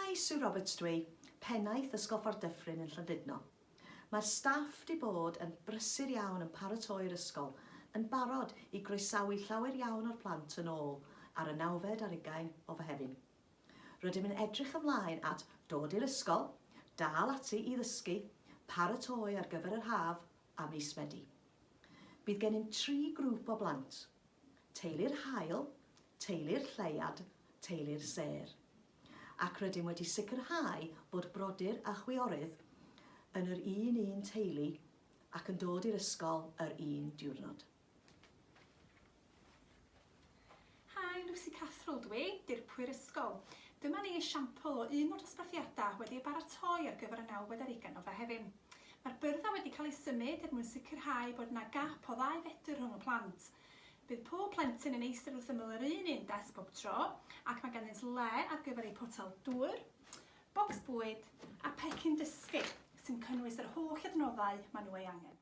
maes yw Robert dwi, Pennaeth Ysgol Ffordd Dyffryn yn Llandudno. Mae'r staff di bod yn brysur iawn yn paratoi'r ysgol, yn barod i groesawu llawer iawn o'r plant yn ôl ar y 9 o Fehefin. Rydym yn edrych ymlaen at dod i'r ysgol, dal ati i ddysgu, paratoi ar gyfer yr haf a mis Medi. Bydd gennym 3 grŵp o blant: teulu'r haul, teulu'r lleiad, teulu'r ser. Ac rydym wedi sicrhau bod brodyr a chwiorydd yn yr un teulu ac yn dod i'r ysgol yr un diwrnod. Hi, Lucy Cathrol dwi, dirprwy'r ysgol. Dyma ni esiampl o un o'r dosbarthiadau wedi baratoi ar gyfer y 9 o Fehefin. Mae'r byrddau wedi cael ei symud er mwyn sicrhau bod yna gap o 2 fetr rhwng y plant. Bydd pob plentyn yn eistedd wrth ymyl yr un desg bob tro, ac mae ganddynt le ar gyfer eu potel dŵr, bocs bwyd a pecyn dysgu sy'n cynnwys yr holl adnoddau maen nhw ei angen.